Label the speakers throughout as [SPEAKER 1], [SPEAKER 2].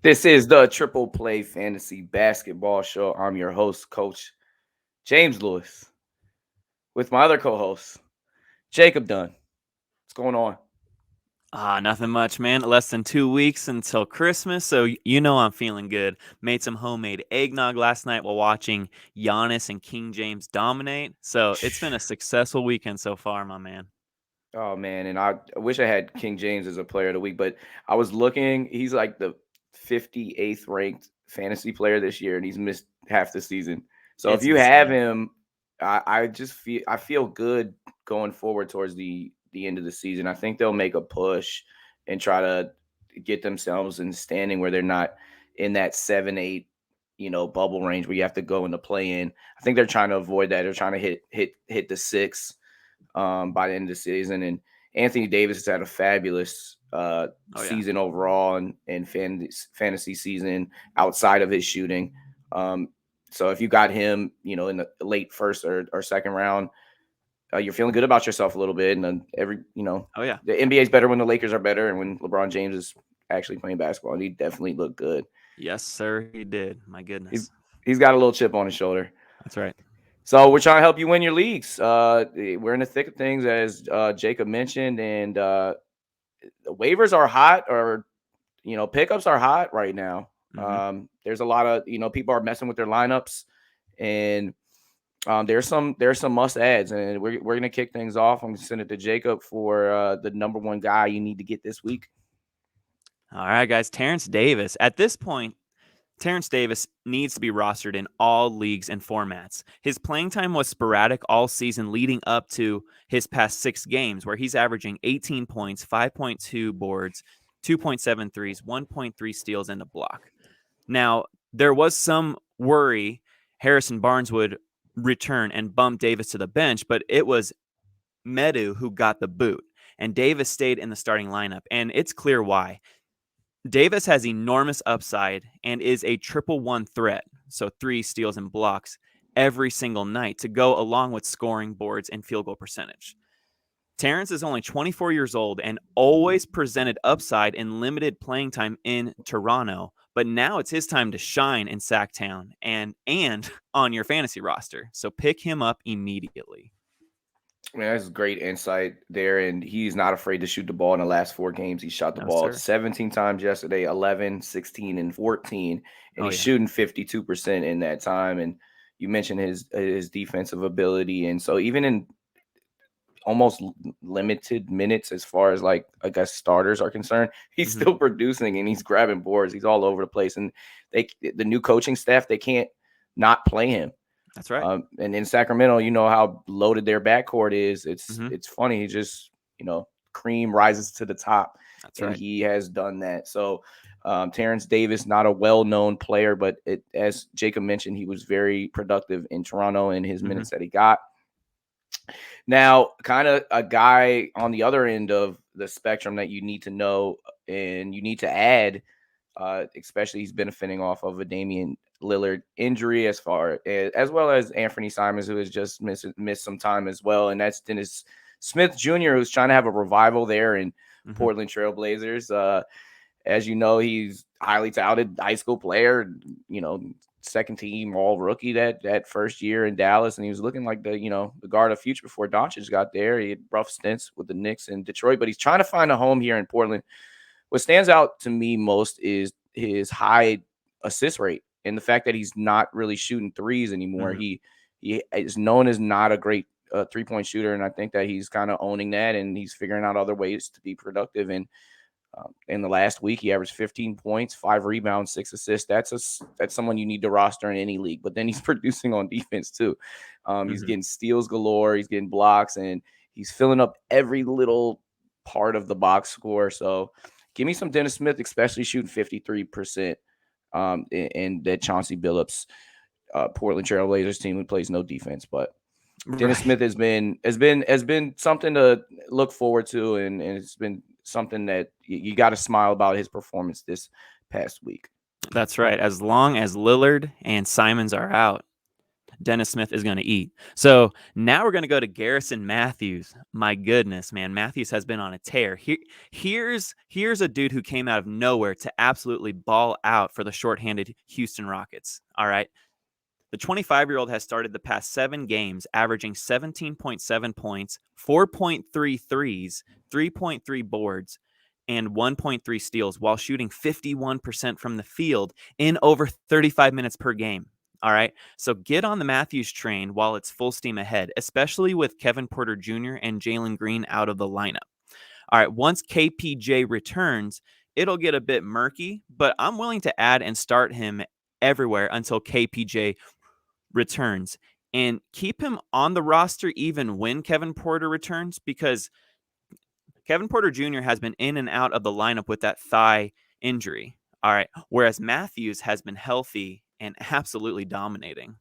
[SPEAKER 1] This is the Triple Play Fantasy Basketball Show. I'm your host, Coach James Lewis, with my other co-host, Jacob Dunn. What's going on?
[SPEAKER 2] Nothing much, man. Less than 2 weeks until Christmas, so you know I'm feeling good. Made some homemade eggnog last night while watching Giannis and King James dominate. So it's been a successful weekend so far, my man.
[SPEAKER 1] Oh man, and I wish I had King James as a player of the week, but I was looking. He's like the 58th ranked fantasy player this year, and he's missed half the season. So if
[SPEAKER 2] It's
[SPEAKER 1] you have
[SPEAKER 2] insane.
[SPEAKER 1] him, I feel good going forward towards the end of the season. I think they'll make a push and try to get themselves in standing where they're not in that 7-8 bubble range where you have to go into play in. I think they're trying to avoid that. They're trying to hit the six by the end of the season. And Anthony Davis has had a fabulous
[SPEAKER 2] Oh yeah.
[SPEAKER 1] season overall and fantasy season outside of his shooting. Um, so if you got him, in the late first or second round, you're feeling good about yourself a little bit. And then
[SPEAKER 2] Oh yeah.
[SPEAKER 1] the NBA is better when the Lakers are better and when LeBron James is actually playing basketball. And he definitely looked good.
[SPEAKER 2] Yes, sir, he did. My
[SPEAKER 1] He's
[SPEAKER 2] goodness.
[SPEAKER 1] he's got a little chip on his shoulder.
[SPEAKER 2] That's right.
[SPEAKER 1] So we're trying to help you win your leagues. We're in the thick of things, as Jacob mentioned, and the waivers are hot, or pickups are hot right now.
[SPEAKER 2] hmm
[SPEAKER 1] There's a lot of people are messing with their lineups, and there's some must adds, and we're gonna kick things off. I'm gonna send it to Jacob for the number one guy you need to get this week.
[SPEAKER 2] All right, guys. Terence Davis. At this point, Terence Davis needs to be rostered in all leagues and formats. His playing time was sporadic all season leading up to his past 6 games, where he's averaging 18 points, 5.2 boards, 2.7 threes, 1.3 steals, and a block. Now, there was some worry Harrison Barnes would return and bump Davis to the bench, but it was Medu who got the boot, and Davis stayed in the starting lineup, and it's clear why. Davis has enormous upside and is a triple one threat, so 3 steals and blocks every single night to go along with scoring, boards, and field goal percentage. Terrence is only 24 years old and always presented upside in limited playing time in Toronto, but now it's his time to shine in Sacktown and on your fantasy roster. So pick him up immediately.
[SPEAKER 1] Man, that's great insight there. And he's not afraid to shoot the ball in the last 4 games. He shot the
[SPEAKER 2] No,
[SPEAKER 1] ball
[SPEAKER 2] sir.
[SPEAKER 1] 17 times yesterday, 11, 16, and 14. And
[SPEAKER 2] Oh,
[SPEAKER 1] he's
[SPEAKER 2] yeah.
[SPEAKER 1] shooting 52% in that time. And you mentioned his defensive ability. And so even in almost limited minutes as far as like I guess starters are concerned, he's
[SPEAKER 2] hmm
[SPEAKER 1] still producing and he's grabbing boards. He's all over the place. And the new coaching staff, they can't not play him.
[SPEAKER 2] That's right.
[SPEAKER 1] And in Sacramento, you know how loaded their backcourt is. It's
[SPEAKER 2] hmm
[SPEAKER 1] it's funny. He just cream rises to the top,
[SPEAKER 2] That's
[SPEAKER 1] and
[SPEAKER 2] right.
[SPEAKER 1] he has done that. So Terrence Davis, not a well-known player, but as Jacob mentioned, he was very productive in Toronto in his
[SPEAKER 2] hmm
[SPEAKER 1] minutes that he got. Now, kind of a guy on the other end of the spectrum that you need to know and you need to add, especially he's benefiting off of a Damian Lillard injury as well as Anfernee Simons, who has just missed some time as well, and that's Dennis Smith Jr., who's trying to have a revival there in
[SPEAKER 2] hmm
[SPEAKER 1] Portland Trailblazers. As you know, he's highly touted high school player. You know, second team all rookie that first year in Dallas, and he was looking like the guard of future before Doncic got there. He had rough stints with the Knicks in Detroit, but he's trying to find a home here in Portland. What stands out to me most is his high assist rate and the fact that he's not really shooting threes anymore.
[SPEAKER 2] hmm
[SPEAKER 1] He is known as not a great 3-point shooter, and I think that he's kind of owning that, and he's figuring out other ways to be productive. And in the last week, he averaged 15 points, 5 rebounds, 6 assists. That's someone you need to roster in any league. But then he's producing on defense too. He's
[SPEAKER 2] hmm
[SPEAKER 1] getting steals galore. He's getting blocks, and he's filling up every little part of the box score. So give me some Dennis Smith, especially shooting 53%. And that Chauncey Billups, Portland Trailblazers team who plays no defense, but Dennis
[SPEAKER 2] Right.
[SPEAKER 1] Smith has been something to look forward to, and it's been something that you got to smile about his performance this past week.
[SPEAKER 2] That's right. As long as Lillard and Simons are out, Dennis Smith is going to eat. So now we're going to go to Garrison Mathews. My goodness, man. Mathews has been on a tear. Here's a dude who came out of nowhere to absolutely ball out for the shorthanded Houston Rockets. All right. The 25-year-old has started the past 7 games, averaging 17.7 points, 4.3 threes, 3.3 boards, and 1.3 steals while shooting 51% from the field in over 35 minutes per game. All right. So get on the Mathews train while it's full steam ahead, especially with Kevin Porter Jr. and Jalen Green out of the lineup. All right. Once KPJ returns, it'll get a bit murky, but I'm willing to add and start him everywhere until KPJ returns and keep him on the roster even when Kevin Porter returns, because Kevin Porter Jr. has been in and out of the lineup with that thigh injury. All right. Whereas Mathews has been healthy and absolutely dominating.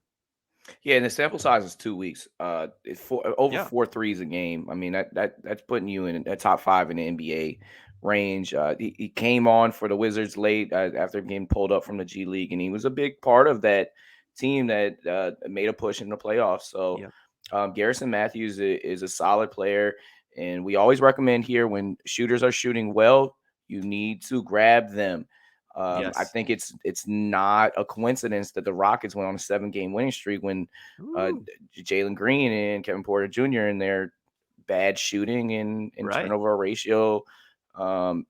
[SPEAKER 1] Yeah, and the sample size is 2 weeks. It's over
[SPEAKER 2] Yeah.
[SPEAKER 1] 4 threes a game. I mean that's putting you in a top 5 in the NBA range. He came on for the Wizards late after getting pulled up from the G League, and he was a big part of that team that made a push in the playoffs. So
[SPEAKER 2] Yep.
[SPEAKER 1] Garrison Mathews is a solid player, and we always recommend here when shooters are shooting well, you need to grab them. I
[SPEAKER 2] Yes.
[SPEAKER 1] think it's not a coincidence that the Rockets went on a 7-game winning streak when uh,
[SPEAKER 2] Ooh,
[SPEAKER 1] Jalen Green and Kevin Porter Jr. in their bad shooting and
[SPEAKER 2] right.
[SPEAKER 1] turnover ratio um,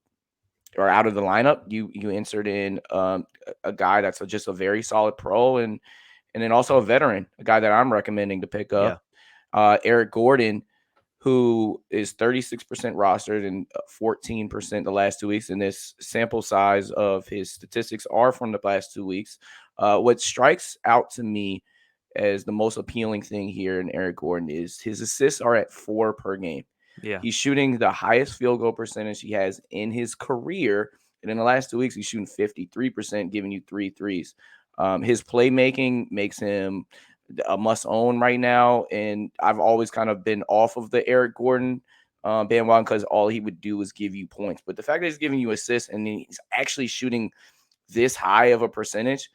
[SPEAKER 1] are out of the lineup. You insert in a guy that's just a very solid pro and then also a veteran, a guy that I'm recommending to pick
[SPEAKER 2] Yeah.
[SPEAKER 1] up, Eric Gordon, who is 36% rostered and 14% the last 2 weeks. And this sample size of his statistics are from the last 2 weeks. What strikes out to me as the most appealing thing here in Eric Gordon is his assists are at 4 per game.
[SPEAKER 2] Yeah.
[SPEAKER 1] He's shooting the highest field goal percentage he has in his career. And in the last 2 weeks, he's shooting 53%, giving you 3 threes. His playmaking makes him a must own right now. And I've always kind of been off of the Eric Gordon bandwagon because all he would do was give you points. But the fact that he's giving you assists and he's actually shooting this high of a percentage,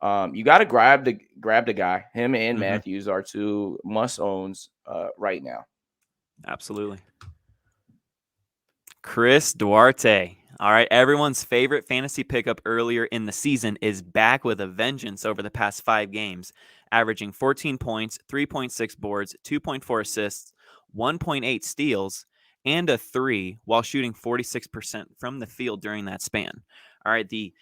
[SPEAKER 1] you got to grab the guy. Him and
[SPEAKER 2] Hmm.
[SPEAKER 1] Matthews are 2 must owns right now.
[SPEAKER 2] Absolutely. Chris Duarte. All right. Everyone's favorite fantasy pickup earlier in the season is back with a vengeance over the past 5 games, averaging 14 points, 3.6 boards, 2.4 assists, 1.8 steals, and a 3 while shooting 46% from the field during that span. All right. The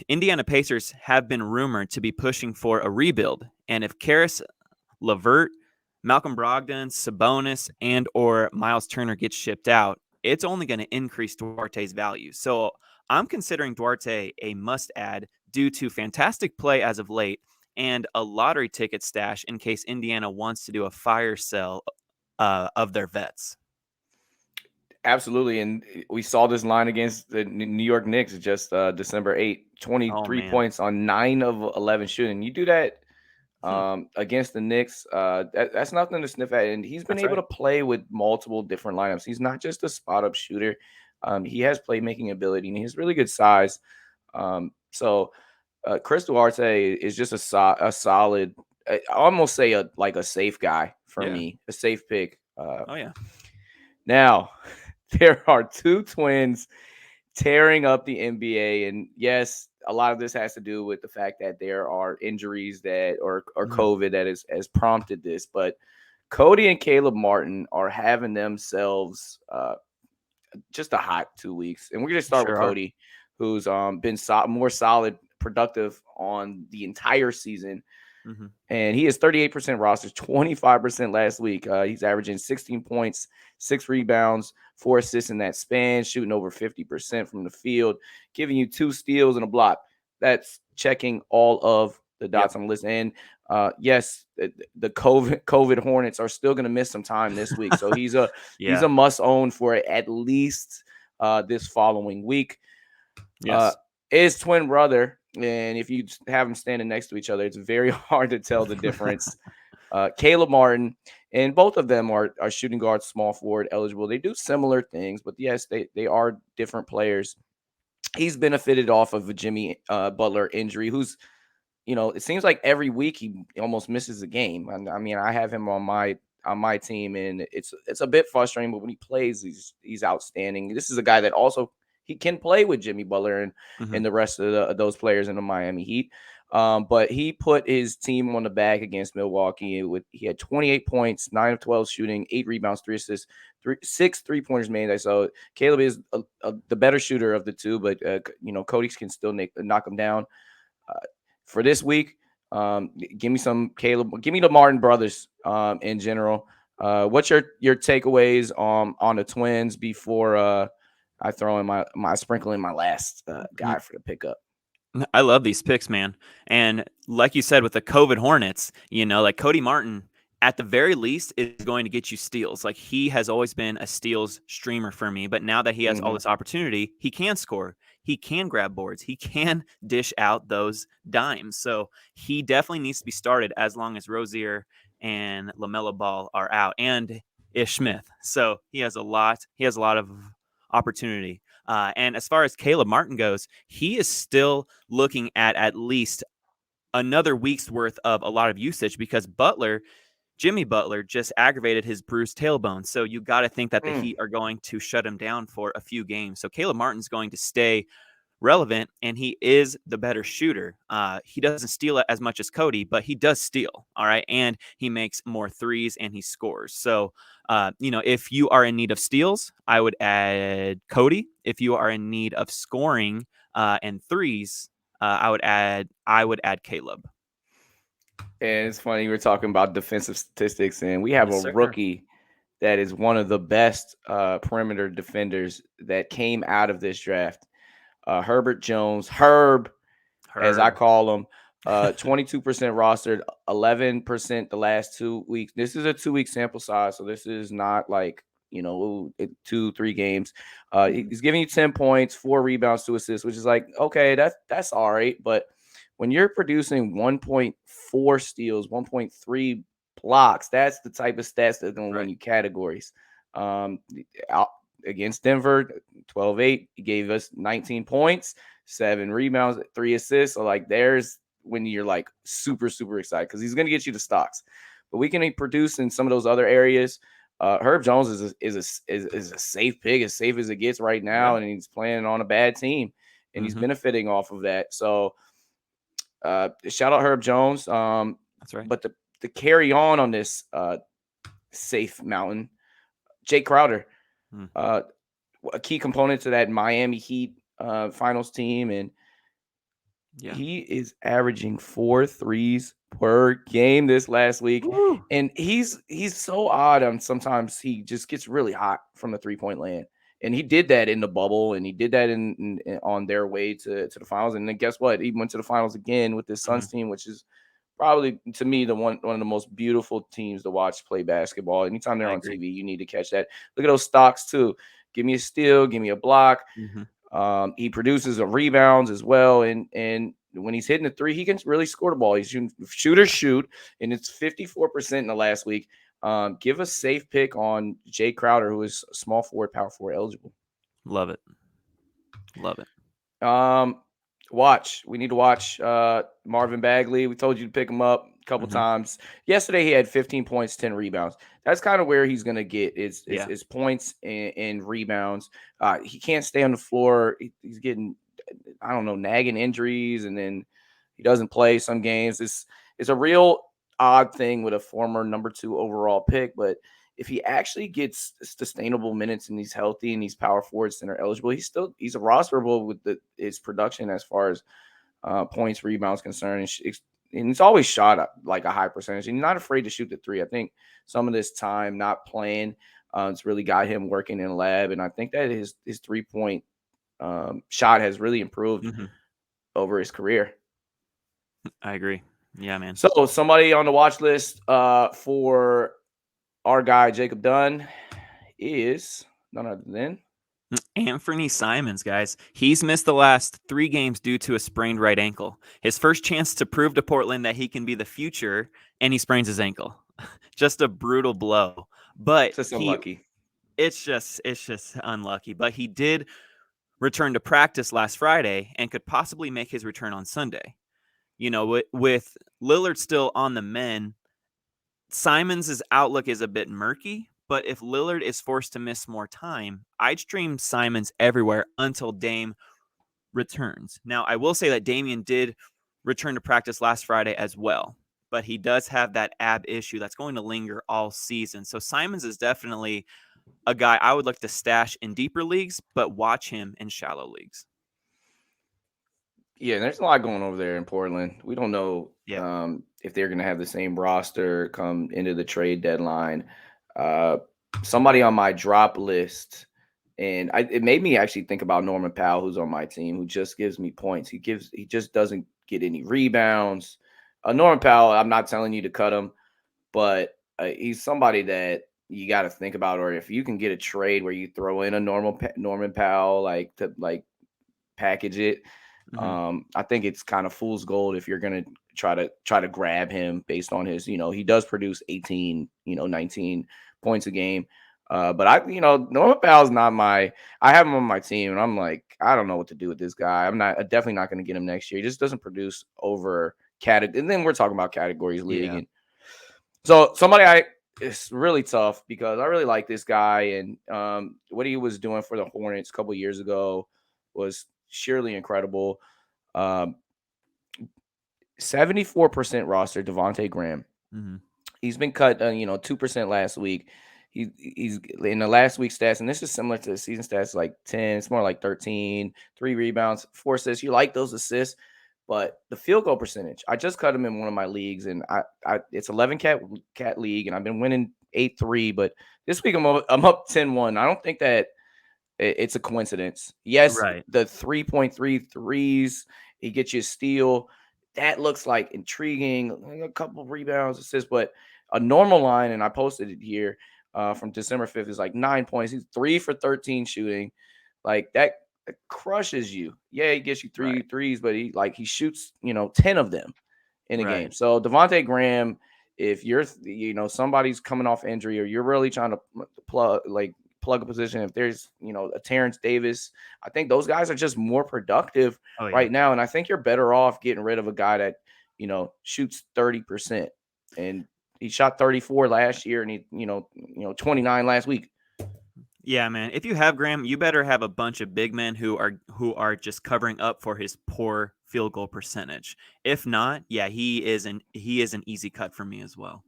[SPEAKER 2] Indiana Pacers have been rumored to be pushing for a rebuild. And if Karis LeVert, Malcolm Brogdon, Sabonis, and or Miles Turner gets shipped out, it's only going to increase Duarte's value. So I'm considering Duarte a must-add due to fantastic play as of late and a lottery ticket stash in case Indiana wants to do a fire sale of their vets.
[SPEAKER 1] Absolutely. And we saw this line against the New York Knicks just December 8th,
[SPEAKER 2] Oh
[SPEAKER 1] 23
[SPEAKER 2] man,
[SPEAKER 1] points on 9 of 11 shooting. You do that
[SPEAKER 2] hmm.
[SPEAKER 1] against the Knicks, that's nothing to sniff at. And he's been
[SPEAKER 2] That's
[SPEAKER 1] able
[SPEAKER 2] right.
[SPEAKER 1] to play with multiple different lineups. He's not just a spot up shooter. He has playmaking ability and he has really good size. So Chris Duarte is just a solid, I almost say like a safe guy for
[SPEAKER 2] Yeah.
[SPEAKER 1] me, a safe pick.
[SPEAKER 2] Oh yeah.
[SPEAKER 1] Now, there are 2 twins tearing up the NBA. And yes, a lot of this has to do with the fact that there are injuries that or
[SPEAKER 2] Hmm.
[SPEAKER 1] COVID that has prompted this. But Cody and Caleb Martin are having themselves just a hot 2 weeks. And we're going to start with
[SPEAKER 2] Sure are.
[SPEAKER 1] Cody, who's been more solid, productive on the entire season.
[SPEAKER 2] Hmm.
[SPEAKER 1] And he is 38% roster, 25% last week. He's averaging 16 points, 6 rebounds, 4 assists in that span, shooting over 50% from the field, giving you 2 steals and a block. That's checking all of the
[SPEAKER 2] Yep.
[SPEAKER 1] dots on the list. And yes, the COVID Hornets are still going to miss some time this week. So he's
[SPEAKER 2] Yeah.
[SPEAKER 1] a must own for at least this following week. Uh,
[SPEAKER 2] Yes.
[SPEAKER 1] is twin brother, and if you have them standing next to each other, it's very hard to tell the difference. Caleb Martin, and both of them are shooting guard, small forward eligible. They do similar things, but yes, they are different players. He's benefited off of a Jimmy Butler injury, who's it seems like every week he almost misses a game. I mean, I have him on my team, and it's a bit frustrating. But when he plays, he's outstanding. This is a guy that also he can play with Jimmy Butler and the rest of those players in the Miami Heat. But he put his team on the back against Milwaukee. He had 28 points, 9 of 12 shooting, 8 rebounds, 3 assists, 6 3-pointers made. So Caleb is the better shooter of the two, but Cody can still knock him down. For this week, give me some Caleb. Give me the Martin brothers in general. What's your takeaways on the Twins before I throw in my sprinkle in my last guy for the pickup?
[SPEAKER 2] I love these picks, man. And like you said, with the COVID Hornets, like Cody Martin, at the very least, is going to get you steals. Like, he has always been a steals streamer for me. But now that he has all this opportunity, he can score. He can grab boards. He can dish out those dimes. So he definitely needs to be started as long as Rozier and LaMelo Ball are out, and Ish Smith. So he has a lot of opportunity. And as far as Caleb Martin goes, he is still looking at least another week's worth of a lot of usage, because Jimmy Butler just aggravated his bruised tailbone. So you got to think that the Heat are going to shut him down for a few games. So Caleb Martin's going to stay relevant, and he is the better shooter. He doesn't steal it as much as Cody, but he does steal. All right. And he makes more threes and he scores. So, if you are in need of steals, I would add Cody. If you are in need of scoring and threes, I would add Caleb.
[SPEAKER 1] And it's funny, we're talking about defensive statistics, and we have
[SPEAKER 2] Yes,
[SPEAKER 1] a
[SPEAKER 2] sir.
[SPEAKER 1] rookie that is one of the best perimeter defenders that came out of this draft. Herbert Jones, Herb, as I call him, 22% rostered, 11% the last 2 weeks. This is a 2-week sample size, so this is not like 2-3 games. He's giving you 10 points, 4 rebounds, 2 assists, which is like, okay, that's all right. But when you're producing 1.4 steals, 1.3 blocks, that's the type of stats that are going to win you categories. Out against Denver, 12-8, he gave us 19 points, 7 rebounds, 3 assists. So like, there's when you're like super, super excited, because he's going to get you the stocks. But we can produce in some of those other areas. Herb Jones is a safe pick, as safe as it gets right now, and he's playing on a bad team, and he's benefiting off of that. So shout out Herb Jones.
[SPEAKER 2] That's right.
[SPEAKER 1] But the carry on this safe mountain, Jae Crowder, a key component to that Miami Heat finals team, and he is averaging 4 threes per game this last week.
[SPEAKER 2] Woo.
[SPEAKER 1] And he's so odd. Sometimes he just gets really hot from the 3-point land. And he did that in the bubble, and he did that in on their way to the finals. And then guess what? He went to the finals again with this Suns team, which is probably, to me, the one of the most beautiful teams to watch play basketball. Anytime they're on TV, you need to catch that. Look at those stocks too. Give me a steal, give me a block. He produces a rebounds as well, and when he's hitting the three, he can really score the ball. He's shooters shoot, and it's 54% in the last week. Give a safe pick on Jae Crowder, who is small forward, power forward eligible.
[SPEAKER 2] Love it.
[SPEAKER 1] We need to watch Marvin Bagley. We told you to pick him up a couple times. Yesterday, he had 15 points, 10 rebounds. That's kind of where he's going to get is points and rebounds. He can't stay on the floor. He's getting, I don't know, nagging injuries, and then he doesn't play some games. It's a real odd thing with a former number 2 overall pick, but if he actually gets sustainable minutes and he's healthy and he's power forward center eligible, he's a rosterable with his production as far as points, rebounds concerned. And he's always shot at like a high percentage. And he's not afraid to shoot the three. I think some of this time not playing, it's really got him working in lab. And I think that his 3-point shot has really improved over his career.
[SPEAKER 2] I agree. Yeah, man.
[SPEAKER 1] So somebody on the watch list for our guy Jacob Dunn is none other than
[SPEAKER 2] Anfernee Simons, guys. He's missed the last 3 games due to a sprained right ankle. His first chance to prove to Portland that he can be the future, and he sprains his ankle. Just a brutal blow. But
[SPEAKER 1] just unlucky.
[SPEAKER 2] It's just unlucky. But he did return to practice last Friday and could possibly make his return on Sunday. with Lillard still on the men, Simons' outlook is a bit murky. But if Lillard is forced to miss more time, I'd stream Simons everywhere until Dame returns. Now, I will say that Damian did return to practice last Friday as well, but he does have that ab issue that's going to linger all season. So Simons is definitely a guy I would look to stash in deeper leagues, but watch him in shallow leagues.
[SPEAKER 1] Yeah, there's a lot going over there in Portland. We don't know
[SPEAKER 2] Yeah.
[SPEAKER 1] if they're going to have the same roster come into the trade deadline. Uh, Somebody on my drop list, and it made me actually think about Norman Powell, who's on my team, who just gives me points. He just doesn't get any rebounds. Norman Powell, I'm not telling you to cut him, but he's somebody that you got to think about. Or if you can get a trade where you throw in a Norman Powell, like to like package it. I think it's kind of fool's gold if you're gonna try to grab him based on his, he does produce 18, 19 points a game. But Norman Powell's not I have him on my team and I'm like, I don't know what to do with this guy. I'm definitely not going to get him next year. He just doesn't produce over category. And then we're talking about categories league.
[SPEAKER 2] Yeah.
[SPEAKER 1] And so it's really tough because I really like this guy. And what he was doing for the Hornets a couple years ago was surely incredible. 74% roster, Devontae Graham.
[SPEAKER 2] Mm-hmm.
[SPEAKER 1] He's been cut, 2% last week. He's in the last week's stats, and this is similar to the season stats, like 10. It's more like 13, 3 rebounds, 4 assists. You like those assists, but the field goal percentage. I just cut him in one of my leagues, and it's 11 cat league, and I've been winning 8-3. But this week I'm up 10-1. I don't think that it's a coincidence. Yes,
[SPEAKER 2] Right.
[SPEAKER 1] the 3.3 threes, he gets you a steal. That looks like intriguing. A couple of rebounds, assists, but a normal line, and I posted it here from December 5th, is like 9 points. He's 3 for 13 shooting. Like that crushes you. Yeah, he gets you three
[SPEAKER 2] Right.
[SPEAKER 1] threes, but he shoots, 10 of them in a game.
[SPEAKER 2] Right.
[SPEAKER 1] So Devontae Graham, if you're, somebody's coming off injury or you're really trying to plug a position, if there's, a Terence Davis, I think those guys are just more productive
[SPEAKER 2] Oh, yeah.
[SPEAKER 1] right now. And I think you're better off getting rid of a guy that, shoots 30%. And he shot 34 last year and he, 29 last week.
[SPEAKER 2] Yeah, man. If you have Graham, you better have a bunch of big men who are just covering up for his poor field goal percentage. If not, yeah, he is an easy cut for me as well.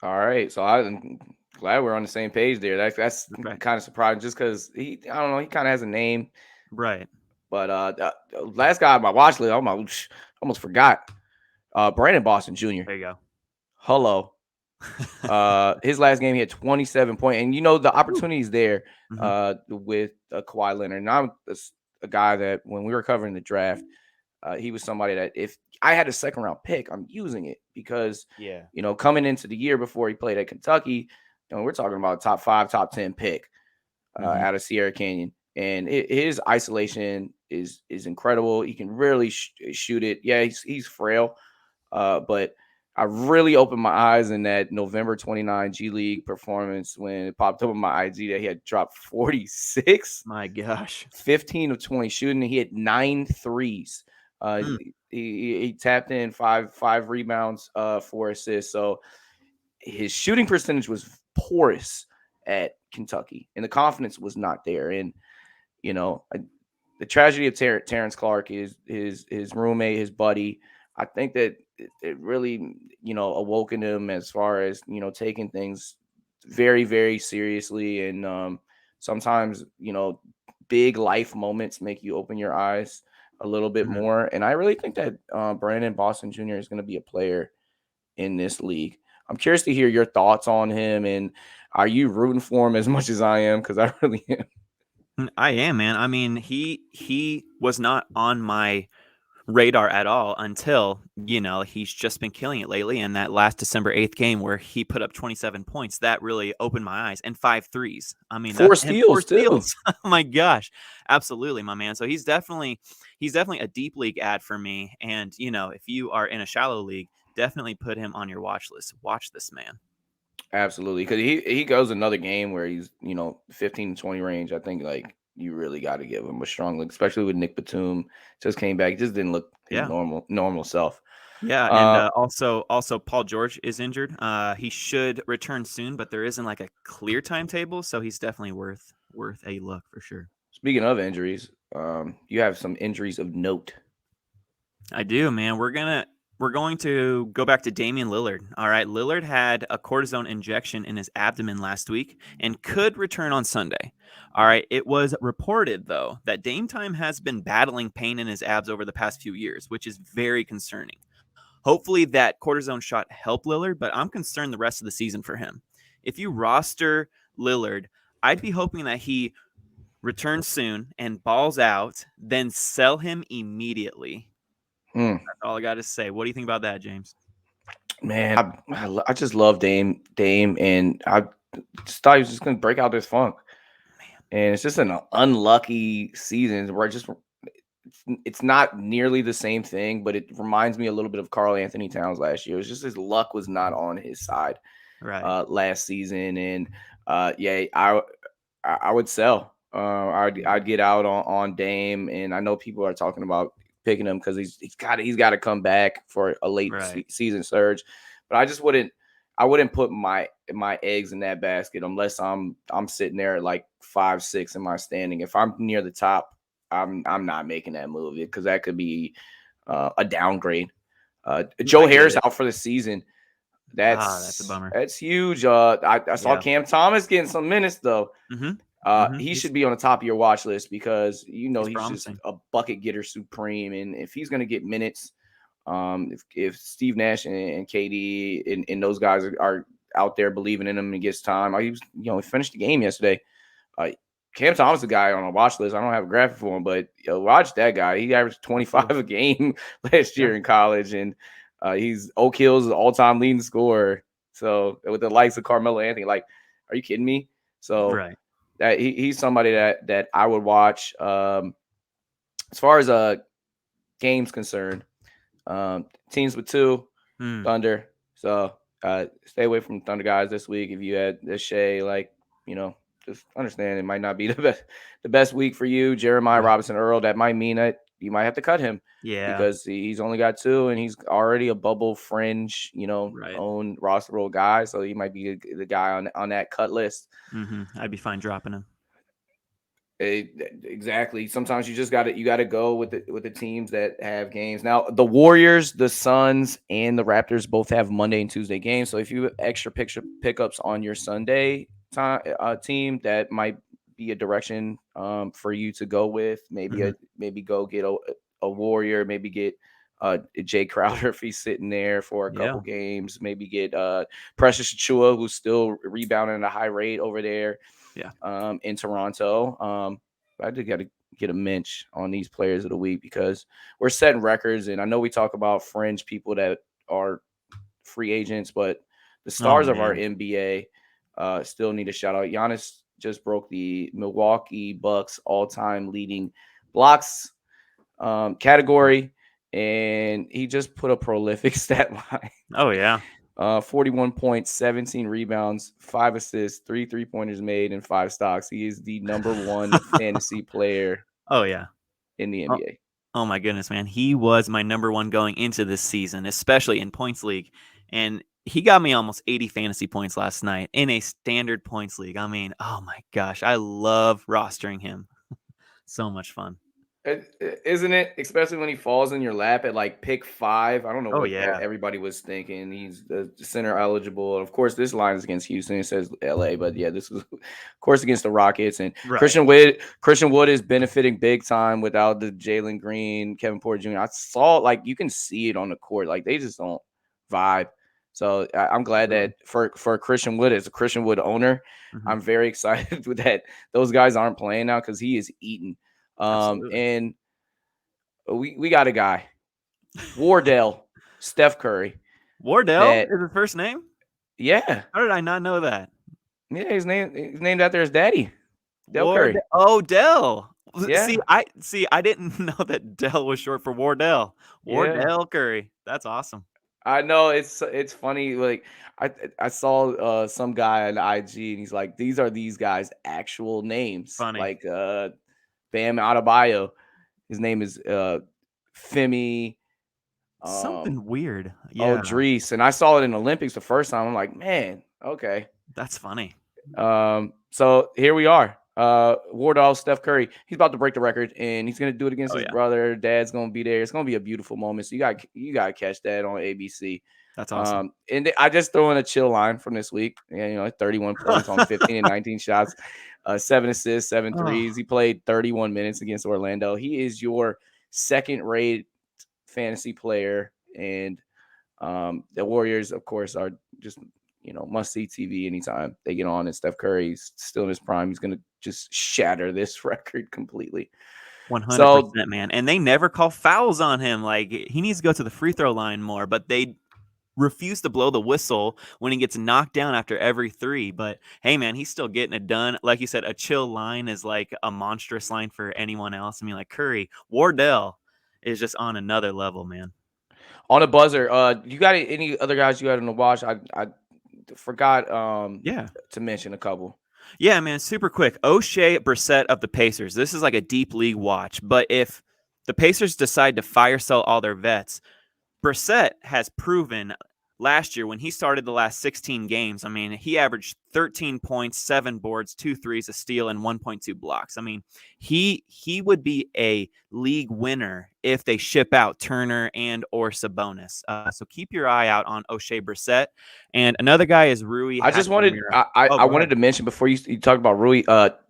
[SPEAKER 1] All right. So I'm glad we're on the same page there. That's
[SPEAKER 2] Right.
[SPEAKER 1] kind of surprising just because I don't know, he kind of has a name.
[SPEAKER 2] Right.
[SPEAKER 1] But the last guy on my watch list, I almost forgot. Brandon Boston Jr.
[SPEAKER 2] There you go.
[SPEAKER 1] Hello. His last game he had 27 points, and the opportunities there with Kawhi Leonard. And I'm a guy that when we were covering the draft, he was somebody that if I had a second round pick, I'm using it because
[SPEAKER 2] Yeah.
[SPEAKER 1] coming into the year before he played at Kentucky, we're talking about a top 5, top 10 pick out of Sierra Canyon. And his isolation is incredible. He can really shoot it. Yeah, he's frail, but I really opened my eyes in that November 29 G League performance when it popped up on my IG that he had dropped 46.
[SPEAKER 2] My gosh.
[SPEAKER 1] 15 of 20 shooting. He had 9 threes. He tapped in five rebounds, 4 assists. So his shooting percentage was porous at Kentucky, and the confidence was not there. And the tragedy of Terrence Clark is his roommate, his buddy. I think that it really, awoken him as far as taking things very, very seriously. And sometimes big life moments make you open your eyes a little bit more. And I really think that Brandon Boston Jr. is going to be a player in this league. I'm curious to hear your thoughts on him, and are you rooting for him as much as I am? Because I really am.
[SPEAKER 2] I am, man. I mean, he was not on my radar at all until, he's just been killing it lately. And that last December 8th game where he put up 27 points, that really opened my eyes, and 5 threes. I mean,
[SPEAKER 1] 4
[SPEAKER 2] and
[SPEAKER 1] steals too.
[SPEAKER 2] Steals. Oh my gosh. Absolutely, my man. So he's definitely a deep league ad for me. And, if you are in a shallow league, definitely put him on your watch list. Watch this man.
[SPEAKER 1] Absolutely, because he goes another game where he's 15 to 20 range. I think you really got to give him a strong look, especially with Nick Batum just came back. He just didn't look his
[SPEAKER 2] Yeah.
[SPEAKER 1] normal self.
[SPEAKER 2] Yeah, and also Paul George is injured. He should return soon, but there isn't like a clear timetable, so he's definitely worth a look for sure.
[SPEAKER 1] Speaking of injuries, you have some injuries of note.
[SPEAKER 2] I do, man. We're going to go back to Damian Lillard. All right, Lillard had a cortisone injection in his abdomen last week and could return on Sunday. All right, it was reported though that Dame Time has been battling pain in his abs over the past few years, which is very concerning. Hopefully that cortisone shot helped Lillard, but I'm concerned the rest of the season for him. If you roster Lillard, I'd be hoping that he returns soon and balls out, then sell him immediately. That's all I got to say. What do you think about that, James?
[SPEAKER 1] Man, I just love Dame, and I just thought he was just going to break out this funk. And it's just an unlucky season where it's not nearly the same thing, but it reminds me a little bit of Karl Anthony Towns last year. It was just his luck was not on his side last season, and yeah, I would sell. I'd get out on Dame, and I know people are talking about picking him because he's got to come back for a late season surge, but I wouldn't put my eggs in that basket unless I'm sitting there at like 5-6 in my standing. If I'm near the top, I'm not making that move because that could be a downgrade. Joe Harris out for the season.
[SPEAKER 2] That's a bummer.
[SPEAKER 1] That's huge. I saw Cam Thomas getting some minutes though. He should be on the top of your watch list because he's just a bucket getter supreme, and if he's going to get minutes, if Steve Nash and KD and those guys are out there believing in him and gets time, he finished the game yesterday. Cam Thomas is a guy on a watch list. I don't have a graphic for him, but watch that guy. He averaged 25 a game last year in college, and he's Oak Hill's all-time leading scorer. So with the likes of Carmelo Anthony, like, are you kidding me? So that he's somebody that I would watch. As far as games concerned, teams with 2, Thunder. So stay away from Thunder guys this week. If you had Shea, just understand it might not be the best week for you. Jeremiah Robinson Earl, that might mean that you might have to cut him.
[SPEAKER 2] Yeah.
[SPEAKER 1] Because he's only got 2 and he's already a bubble fringe, own roster role guy. So he might be the guy on that cut list.
[SPEAKER 2] I'd be fine dropping him.
[SPEAKER 1] Exactly. Sometimes you just got to go with the teams that have games. Now, the Warriors, the Suns, and the Raptors both have Monday and Tuesday games. So if you have extra pickups on your Sunday team, that might be a direction for you to go with. Maybe go get a Warrior. Maybe get Jae Crowder if he's sitting there for a couple games. Maybe get Precious Achiuwa, who's still rebounding at a high rate over there. In Toronto. I did got to get a mensch on these players of the week because we're setting records, and I know we talk about fringe people that are free agents, but the stars of our NBA still need a shout out. Giannis just broke the Milwaukee Bucks all-time leading blocks category, and he just put a prolific stat line. 41 points, 17 rebounds, 5 assists, 3 3-pointers made, and 5 stocks. He is the number 1 fantasy player. In the NBA.
[SPEAKER 2] Oh my goodness, man. He was my number 1 going into this season, especially in points league. And he got me almost 80 fantasy points last night in a standard points league. I mean, oh my gosh, I love rostering him. So much fun.
[SPEAKER 1] Isn't it? Especially when he falls in your lap at like pick 5. I don't know what everybody was thinking. He's the center eligible. And of course, this line is against Houston. It says LA, but yeah, this is of course against the Rockets. And Christian Wood is benefiting big time without the Jalen Green, Kevin Porter Jr. I saw you can see it on the court. Like they just don't vibe. So I'm glad that for Christian Wood, as a Christian Wood owner, I'm very excited with that. Those guys aren't playing now because he is eating. And we got a guy, Wardell, Steph Curry.
[SPEAKER 2] Wardell is his first name?
[SPEAKER 1] Yeah.
[SPEAKER 2] How did I not know that?
[SPEAKER 1] Yeah, he's named after his daddy, Del Curry.
[SPEAKER 2] Oh, Dell.
[SPEAKER 1] Yeah.
[SPEAKER 2] I didn't know that Dell was short for Wardell. Wardell Curry. That's awesome.
[SPEAKER 1] I know it's funny. Like I saw some guy on IG and he's like, these are these guys' actual names.
[SPEAKER 2] Funny.
[SPEAKER 1] Like Bam Adebayo. His name is Femi
[SPEAKER 2] Something weird. Yeah,
[SPEAKER 1] Dries. And I saw it in the Olympics the first time. I'm like, man, okay.
[SPEAKER 2] that's funny.
[SPEAKER 1] So here we are. Wardell, Steph Curry, he's about to break the record, and he's gonna do it against
[SPEAKER 2] Oh,
[SPEAKER 1] his
[SPEAKER 2] yeah.
[SPEAKER 1] brother. Dad's gonna be there. It's gonna be a beautiful moment. So you got to catch that on ABC.
[SPEAKER 2] That's awesome.
[SPEAKER 1] And I just throw in a chill line from this week. Yeah, 31 points on 15 and 19 shots, 7 assists, 7
[SPEAKER 2] Oh,
[SPEAKER 1] threes. He played 31 minutes against Orlando. He is your second-rate fantasy player, and the Warriors, of course, are just must-see TV anytime they get on. And Steph Curry's still in his prime. He's gonna just shatter this record completely.
[SPEAKER 2] 100%,
[SPEAKER 1] So
[SPEAKER 2] man. And they never call fouls on him. Like, he needs to go to the free throw line more, but they refuse to blow the whistle when he gets knocked down after every three. But hey, man, he's still getting it done. Like you said, a chill line is like a monstrous line for anyone else. I mean, like Curry, Wardell is just on another level, man.
[SPEAKER 1] on a buzzer, you got any other guys you had on the watch? I forgot
[SPEAKER 2] Yeah.
[SPEAKER 1] to mention a couple.
[SPEAKER 2] Yeah, man, super quick. O'Shea Brissett of the Pacers. This is like a deep league watch. But if the Pacers decide to fire sell all their vets, Brissett has proven last year when he started the last 16 games, I mean, he averaged 13 points, 7 boards, 2 threes, a steal, and 1.2 blocks. I mean, he would be a league winner if they ship out Turner and or Sabonis. So keep your eye out on O'Shea Brissett. And another guy is Rui
[SPEAKER 1] I just wanted
[SPEAKER 2] Hachimura.
[SPEAKER 1] I
[SPEAKER 2] Go
[SPEAKER 1] wanted
[SPEAKER 2] ahead.
[SPEAKER 1] to mention before you talk about Rui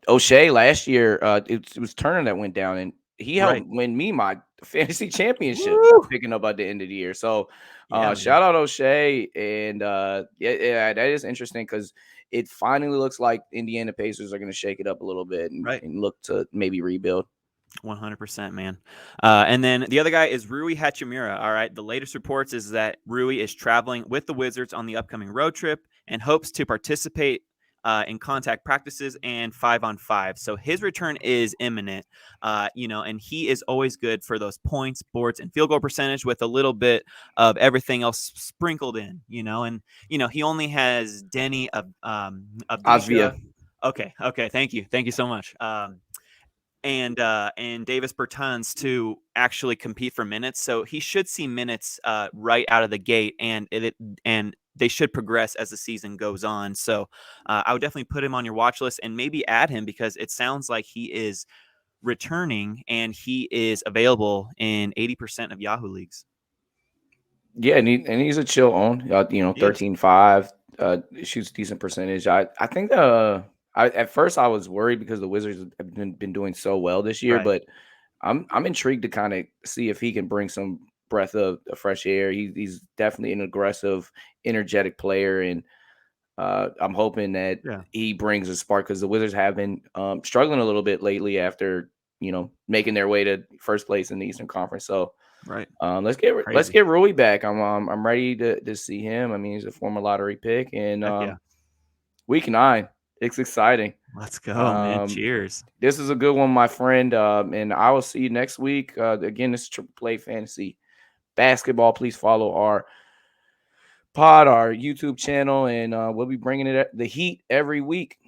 [SPEAKER 1] O'Shea last year. It was Turner that went down, and he
[SPEAKER 2] Right.
[SPEAKER 1] helped win me my fantasy championship
[SPEAKER 2] Woo!
[SPEAKER 1] picking up at the end of the year. So
[SPEAKER 2] Yeah, man.
[SPEAKER 1] shout out O'Shea, and yeah, that is interesting because it finally looks like Indiana Pacers are going to shake it up a little bit
[SPEAKER 2] Right.
[SPEAKER 1] and look to maybe rebuild.
[SPEAKER 2] 100%, man. And then the other guy is Rui Hachimura. All right. The latest reports is that Rui is traveling with the Wizards on the upcoming road trip and hopes to participate in contact practices and 5-on-5. So his return is imminent, and he is always good for those points, boards, and field goal percentage with a little bit of everything else sprinkled in, and, he only has Denny
[SPEAKER 1] Asvia.
[SPEAKER 2] Avdija. Okay. Thank you. Thank you so much. And Davis Bertans to actually compete for minutes. So he should see minutes right out of the gate, and they should progress as the season goes on. So I would definitely put him on your watch list and maybe add him because it sounds like he is returning and he is available in 80% of Yahoo leagues.
[SPEAKER 1] Yeah, and he's a chill own.
[SPEAKER 2] He is.
[SPEAKER 1] 13-5, shoots decent percentage. I think at first I was worried because the Wizards have been doing so well this year,
[SPEAKER 2] Right.
[SPEAKER 1] but I'm intrigued to kind of see if he can bring some breath of fresh air. He's definitely an aggressive, energetic player, and I'm hoping that
[SPEAKER 2] Yeah.
[SPEAKER 1] he brings a spark because the Wizards have been struggling a little bit lately after making their way to first place in the Eastern Conference. So
[SPEAKER 2] Right.
[SPEAKER 1] let's
[SPEAKER 2] Crazy.
[SPEAKER 1] get Rui back. I'm ready to see him. I mean, he's a former lottery pick, and
[SPEAKER 2] Heck yeah.
[SPEAKER 1] week 9, it's exciting.
[SPEAKER 2] Let's go, man.
[SPEAKER 1] Um,
[SPEAKER 2] Cheers.
[SPEAKER 1] this is a good one, my friend. And I will see you next week. Again, this is Triple Play Fantasy Basketball. Please follow our pod, our YouTube channel, and we'll be bringing it the heat every week.